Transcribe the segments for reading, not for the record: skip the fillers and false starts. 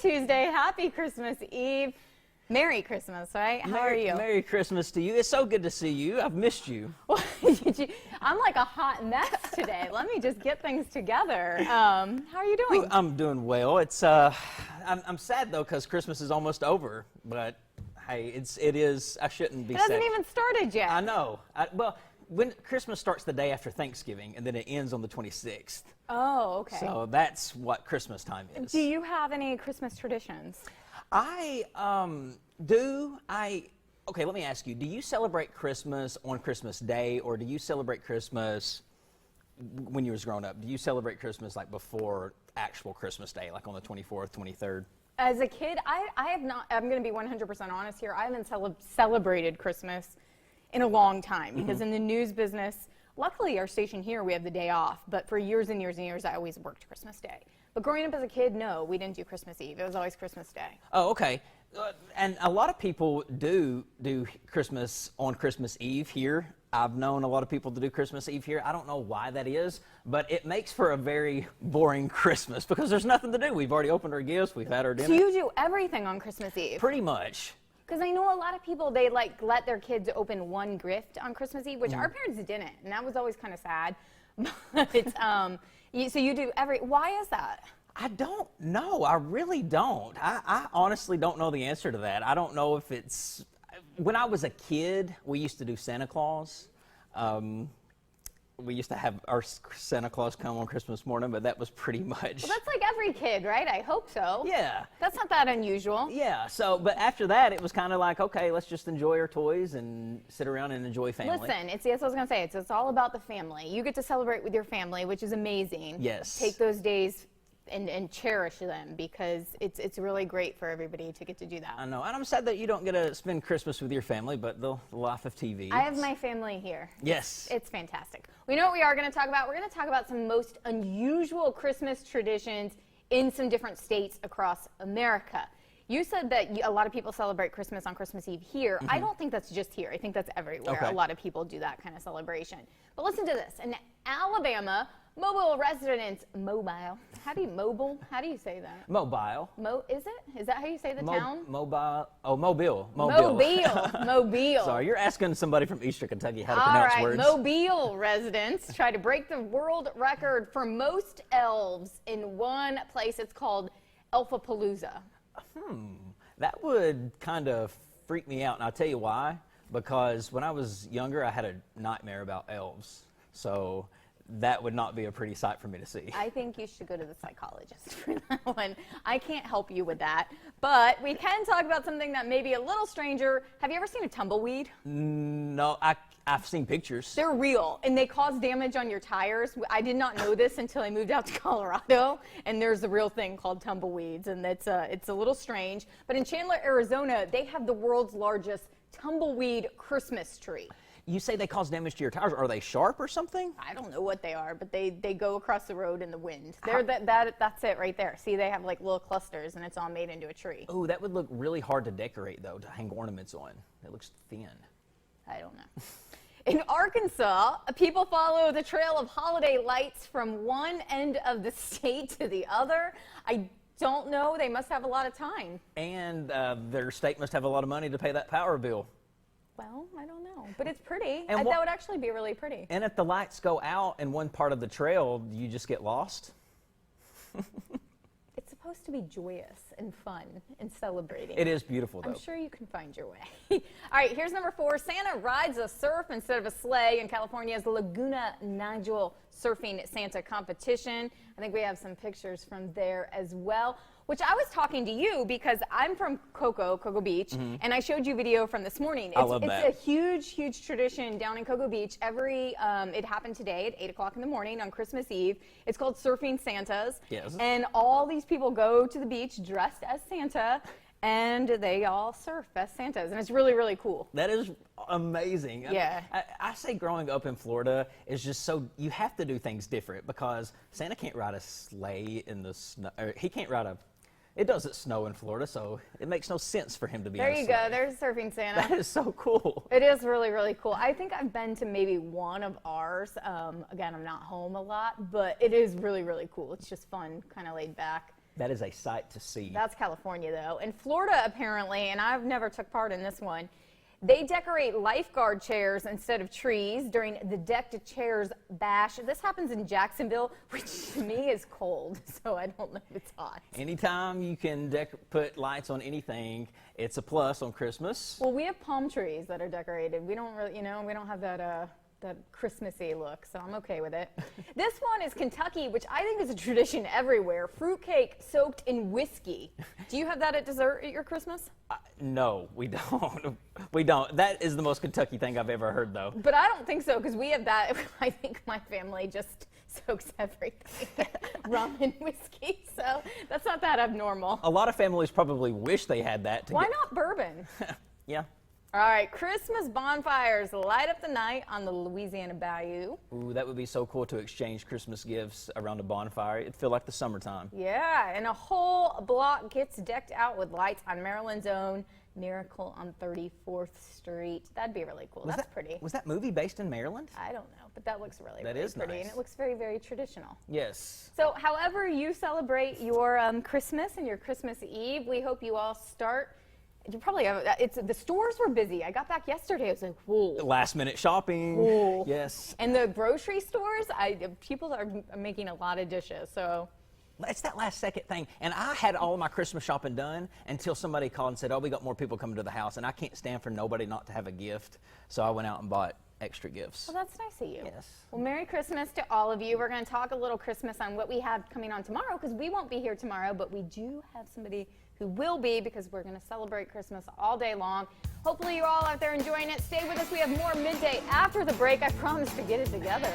Tuesday. Happy Christmas Eve. Merry Christmas, right? How are you? Merry Christmas to you. It's so good to see you. I've missed you. I'm like a hot mess today. Let me just get things together. How are you doing? I'm doing well. I'm sad though because Christmas is almost over, but hey, it is. I shouldn't be sad. It hasn't even started yet. I know. Well, when Christmas starts the day after Thanksgiving, and then it ends on the 26th. Oh, okay. So that's what Christmas time is. Do you have any Christmas traditions? I okay, let me ask you, do you celebrate Christmas on Christmas Day, or do you celebrate Christmas when you was growing up? Do you celebrate Christmas like before actual Christmas Day, like on the 24th, 23rd? As a kid, I have not, I'm going to be 100% honest here, I haven't celebrated Christmas in a long time, because in the news business, luckily our station here, we have the day off, but for years and years and years, I always worked Christmas Day. But growing up as a kid, no, we didn't do Christmas Eve. It was always Christmas Day. Oh, okay. And a lot of people do Christmas on Christmas Eve here. I've known a lot of people to do Christmas Eve here. I don't know why that is, but it makes for a very boring Christmas because there's nothing to do. We've already opened our gifts. We've had our dinner. So you do everything on Christmas Eve? Pretty much. Because I know a lot of people, they like let their kids open one gift on Christmas Eve, which our parents didn't, and that was always kind of sad. But so you do why is that? I don't know. I really don't. I honestly don't know the answer to that. I don't know if it's, when I was a kid, we used to do Santa Claus. We used to have our Santa Claus come on Christmas morning, but that was pretty much. Well, that's like every kid, right? I hope so. Yeah. That's not that unusual. Yeah. So, but after that, it was kind of like, okay, let's just enjoy our toys and sit around and enjoy family. Listen, that's what I was going to say. It's all about the family. You get to celebrate with your family, which is amazing. Yes. Take those days and cherish them, because it's really great for everybody to get to do that. I know, and I'm sad that you don't get to spend Christmas with your family, but the life of TV. I have my family here. Yes. It's fantastic. We know what we are going to talk about. We're going to talk about some most unusual Christmas traditions in some different states across America. You said that a lot of people celebrate Christmas on Christmas Eve here. I don't think that's just here. I think that's everywhere. Okay. A lot of people do that kind of celebration. But listen to this. In Alabama, mobile residents, how do you say that? Mobile. Is it? Is that how you say the town? Mobile. Oh, Mobile. Mobile. Sorry, you're asking somebody from Eastern Kentucky how to All pronounce right, words. Mobile residents try to break the world record for most elves in one place. It's called Elfapalooza. That would kind of freak me out, and I'll tell you why. Because when I was younger, I had a nightmare about elves. So that would not be a pretty sight for me to see. I think you should go to the psychologist for that one. I can't help you with that. But we can talk about something that may be a little stranger. Have you ever seen a tumbleweed? No, I've seen pictures. They're real, and they cause damage on your tires. I did not know this until I moved out to Colorado, and there's a real thing called tumbleweeds, and it's a little strange. But in Chandler, Arizona, they have the world's largest tumbleweed Christmas tree. You say they cause damage to your tires. Are they sharp or something? I don't know what they are, but they go across the road in the wind. That's it right there. See, they have like little clusters, and it's all made into a tree. Oh, that would look really hard to decorate, though, to hang ornaments on. It looks thin. I don't know. In Arkansas, people follow the trail of holiday lights from one end of the state to the other. I don't know. They must have a lot of time. And their state must have a lot of money to pay that power bill. Well, I don't know, but it's pretty. And that would actually be really pretty. And if the lights go out in one part of the trail, you just get lost? It's supposed to be joyous and fun and celebrating. It is beautiful, though. I'm sure you can find your way. All right, here's number 4. Santa rides a surf instead of a sleigh in California's Laguna Niguel Surfing Santa competition. I think we have some pictures from there as well. Which I was talking to you because I'm from Cocoa Beach, and I showed you video from this morning. I love that. It's a huge tradition down in Cocoa Beach. It happened today at 8 o'clock in the morning on Christmas Eve. It's called Surfing Santas. Yes. And all these people go to the beach dressed as Santa, and they all surf as Santas, and it's really cool. That is amazing. Yeah. I say growing up in Florida is just so, you have to do things different because Santa can't ride a sleigh in the snow. He can't ride a It doesn't snow in Florida, so it makes no sense for him to be on a sleigh. There you go. There's Surfing Santa. That is so cool. It is really cool. I think I've been to maybe one of ours. Again, I'm not home a lot, but it is really cool. It's just fun, kind of laid back. That is a sight to see. That's California, though. In Florida, apparently, and I've never took part in this one, they decorate lifeguard chairs instead of trees during the Decked Chairs Bash. This happens in Jacksonville, which to me is cold, so I don't know if it's hot. Anytime you can put lights on anything, it's a plus on Christmas. Well, we have palm trees that are decorated. We don't really, we don't have that Christmassy look, so I'm okay with it. This one is Kentucky, which I think is a tradition everywhere. Fruitcake soaked in whiskey. Do you have that at dessert at your Christmas? No, we don't. We don't. That is the most Kentucky thing I've ever heard, though. But I don't think so, because we have that. I think my family just soaks everything. Rum and whiskey, so that's not that abnormal. A lot of families probably wish they had that. Why not bourbon? Yeah. All right, Christmas bonfires light up the night on the Louisiana Bayou. Ooh, that would be so cool to exchange Christmas gifts around a bonfire. It'd feel like the summertime. Yeah, and a whole block gets decked out with lights on Maryland's own Miracle on 34th Street. That'd be really cool. That's pretty. Was that movie based in Maryland? I don't know, but that looks really, That really is pretty, nice. and it looks very, very traditional. Yes. So however you celebrate your Christmas and your Christmas Eve, we hope you all start. You probably have, the stores were busy. I got back yesterday. I was like, whoa. Last minute shopping. Whoa. Yes. And the grocery stores, people are making a lot of dishes. So It's that last second thing. And I had all of my Christmas shopping done until somebody called and said, oh, we got more people coming to the house. And I can't stand for nobody not to have a gift. So I went out and bought extra gifts. well, that's nice of you. Yes. Well, Merry Christmas to all of you. We're going to talk a little Christmas on what we have coming on tomorrow, because we won't be here tomorrow, but we do have somebody who will be, because we're going to celebrate Christmas all day long. Hopefully you're all out there enjoying it. Stay with us. We have more Midday after the break. I promise to get it together.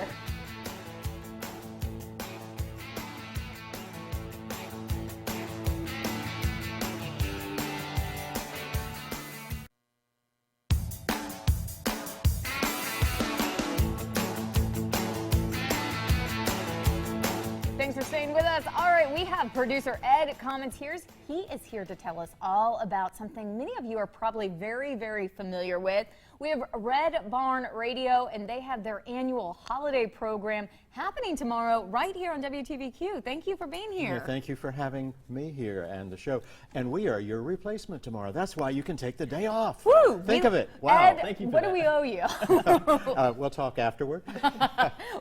Thanks for staying with us. All right, we have producer Ed Commenteers. He is here to tell us all about something many of you are probably very, very familiar with. We have Red Barn Radio, and they have their annual holiday program happening tomorrow right here on WTVQ. Thank you for being here. Yeah, thank you for having me here and the show. And we are your replacement tomorrow. That's why you can take the day off. Woo! Think of it. Wow. Ed, Thank you for what that. do we owe you? We'll talk afterward.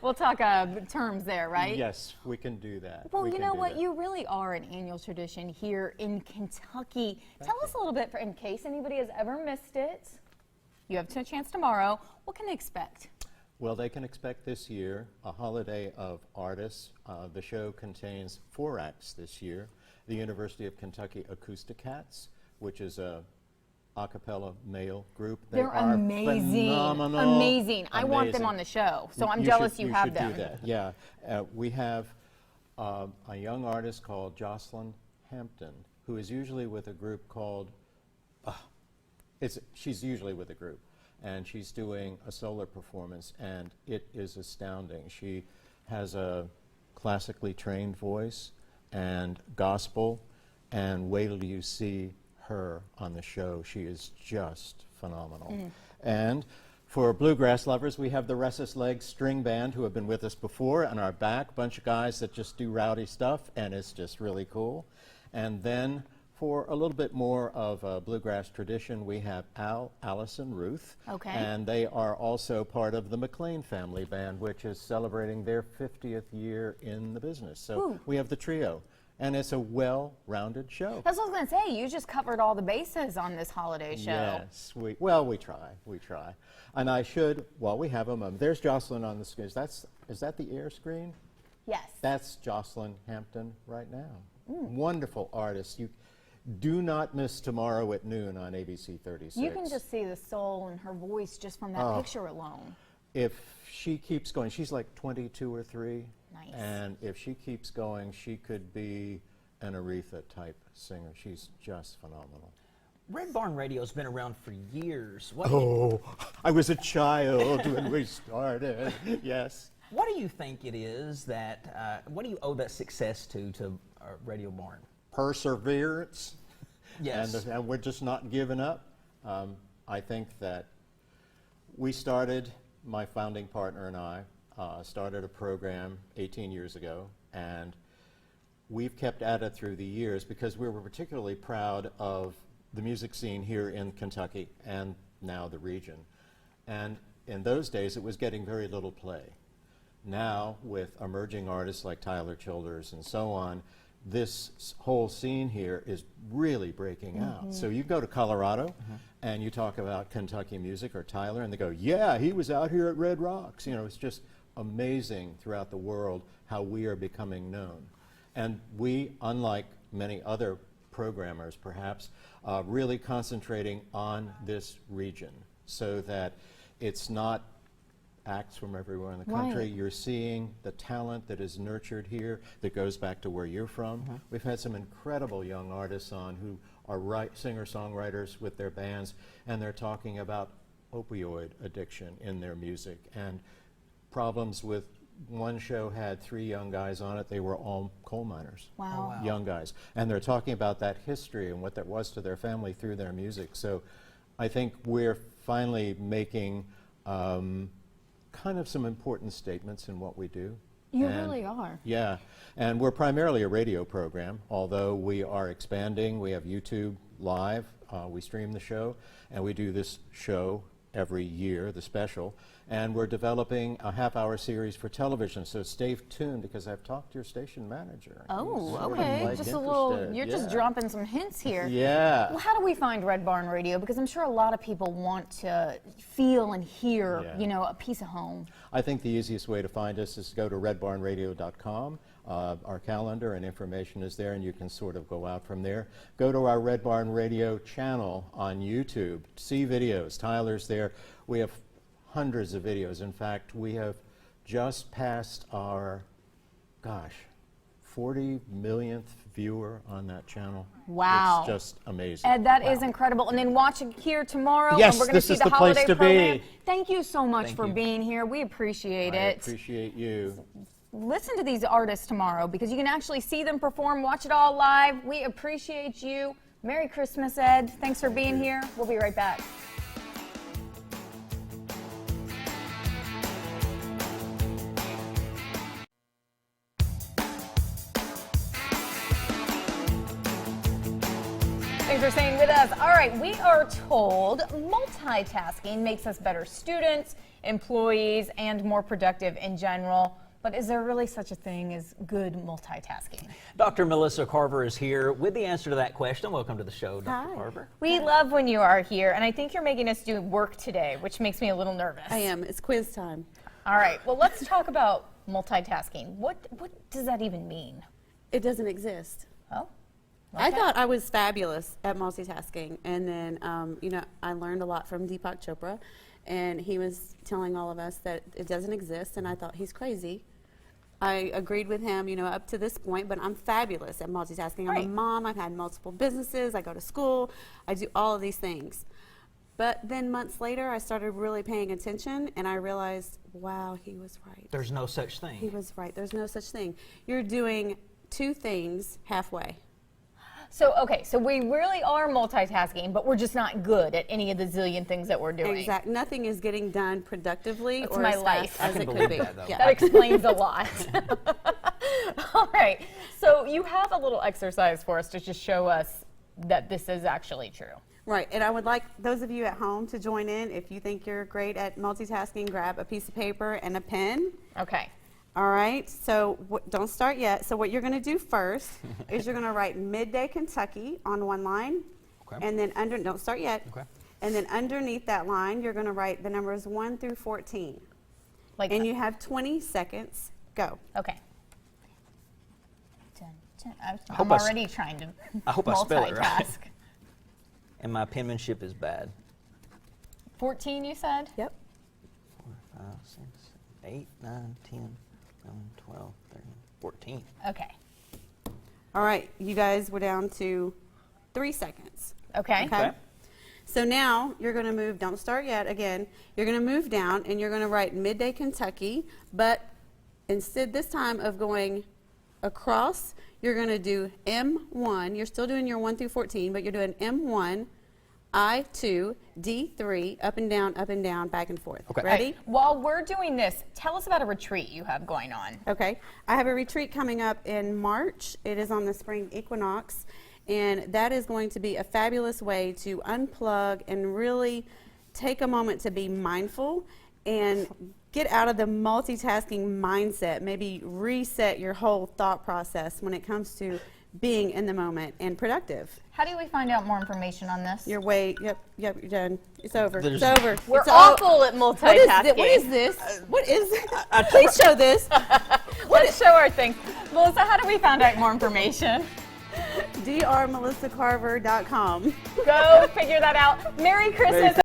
We'll talk terms there, right? Yes, we can do that. Well, We you can know do what? that. You really are an annual tradition here in Kentucky. Tell us a little bit, in case anybody has ever missed it. You have a chance tomorrow. What can they expect? Well, they can expect this year a holiday of artists. The show contains 4 acts this year. The University of Kentucky Acoustic Cats, which is a a cappella male group. They They're are amazing. phenomenal. Amazing. I want them Amazing. on the show, so I'm You jealous should- you have should them. do that. Yeah. We have a young artist called Jocelyn Hampton, who is usually with a group called, she's usually with a group, and she's doing a solo performance, and it is astounding. She has a classically trained voice and gospel, and wait till you see her on the show. She is just phenomenal. And for bluegrass lovers, we have the Restless Legs String Band, who have been with us before and are back. Bunch of guys that just do rowdy stuff, and it's just really cool. And then for a little bit more of a bluegrass tradition, we have Allison Ruth. Okay. And they are also part of the McLean Family Band, which is celebrating their 50th year in the business. So Ooh. we have the trio. And it's a well-rounded show. That's what I was going to say. You just covered all the bases on this holiday show. Yes, we try. And I should, while we have a moment, there's Jocelyn on the screen. Is that the air screen? Yes. That's Jocelyn Hampton right now. Wonderful artist. You do not miss tomorrow at noon on ABC 36. You can just see the soul in her voice just from that picture alone. If she keeps going, she's like 22 or 3. Nice. And if she keeps going, she could be an Aretha-type singer. She's just phenomenal. Red Barn Radio's been around for years. I was a child when we started. Yes. What do you think it is that, what do you owe that success to Radio Barn? Perseverance. Yes. And we're just not giving up. I think that we started, my founding partner and I, started a program 18 years ago, and we've kept at it through the years because we were particularly proud of the music scene here in Kentucky and now the region. And in those days, it was getting very little play. Now, with emerging artists like Tyler Childers and so on, this whole scene here is really breaking out. So you go to Colorado and you talk about Kentucky music or Tyler, and they go, yeah, he was out here at Red Rocks. You know, it's just amazing throughout the world how we are becoming known. And we, unlike many other programmers perhaps, really concentrating on this region so that it's not acts from everywhere in the country. Right. You're seeing the talent that is nurtured here that goes back to where you're from. We've had some incredible young artists on who are singer-songwriters with their bands, and they're talking about opioid addiction in their music and problems with. One show had 3 young guys on it. They were all coal miners. Wow. Oh, wow. Young guys. And they're talking about that history and what that was to their family through their music. So I think we're finally making kind of some important statements in what we do. You And really are. yeah, and we're primarily a radio program, although we are expanding. We have YouTube Live. We stream the show, and we do this show every year, the special, and we're developing a half-hour series for television, so stay tuned because I've talked to your station manager. Oh, He's sort of, okay. like, Just a little, interested. you're just Yeah. dropping some hints here. Yeah. Well, how do we find Red Barn Radio? Because I'm sure a lot of people want to feel and hear, Yeah. you know, a piece of home. I think the easiest way to find us is to go to redbarnradio.com. Our calendar and information is there, and you can sort of go out from there. Go to our Red Barn Radio channel on YouTube. See videos. Tyler's there. We have hundreds of videos. In fact, we have just passed our, 40 millionth viewer on that channel. Wow. It's just amazing. Ed, that is incredible. And then watch it here tomorrow. Yes, and we're going to this see is the the place holiday to be. program. Thank you so much Thank for you. being here. We appreciate I it. appreciate you. Listen to these artists tomorrow because you can actually see them perform, watch it all live. We appreciate you. Merry Christmas, Ed. Thanks for being here. We'll be right back. Thanks for staying with us. All right, we are told multitasking makes us better students, employees, and more productive in general. But is there really such a thing as good multitasking? Dr. Melissa Carver is here with the answer to that question. Welcome to the show, Dr. Carver. We love when you are here, and I think you're making us do work today, which makes me a little nervous. I am. It's quiz time. All right, well, let's talk about multitasking. What does that even mean? It doesn't exist. Oh, I okay. thought I was fabulous at multitasking, and then I learned a lot from Deepak Chopra, and he was telling all of us that it doesn't exist, and I thought he's crazy. I agreed with him, up to this point, but I'm fabulous at multitasking. I'm Right. a mom. I've had multiple businesses. I go to school. I do all of these things. But then months later, I started really paying attention, and I realized, wow, he was right. There's no such thing. He was right. There's no such thing. You're doing 2 things halfway. So, okay, so we really are multitasking, but we're just not good at any of the zillion things that we're doing. Exactly. Nothing is getting done productively That's or my as life. fast I as can it could believe be. that, though. That explains a lot. All right, so you have a little exercise for us to just show us that this is actually true. Right. And I would like those of you at home to join in. If you think you're great at multitasking, grab a piece of paper and a pen. Okay. All right. So don't start yet. So what you're going to do first is you're going to write Midday Kentucky on one line. Okay. And then don't start yet. Okay. And then underneath that line, you're going to write the numbers 1 through 14. Like, And you have 20 seconds. Go. okay. I'm hope I s- already trying to I hope I spell it right. multitask. And my penmanship is bad. 14, you said? Yep. 4, 5, 6, 8, 9, 10, 11, 12, 13, 14. Okay. All right. You guys were down to 3 seconds. Okay. Okay. So now you're going to move, don't start yet, again, you're going to move down and you're going to write Midday Kentucky, but instead this time of going across, you're going to do M1. You're still doing your 1 through 14, but you're doing M1 I2, D3, up and down, back and forth. Okay. Ready? While we're doing this, tell us about a retreat you have going on. Okay. I have a retreat coming up in March. It is on the spring equinox, and that is going to be a fabulous way to unplug and really take a moment to be mindful and get out of the multitasking mindset. Maybe reset your whole thought process when it comes to being in the moment and productive. How do we find out more information on this? You're you're done. It's over. There's- It's over. We're It's awful at What multitasking. is this? What is Please show this. Let's show our thing. Melissa, how do we find out more information? drmelissacarver.com. Go figure that out. Merry Christmas.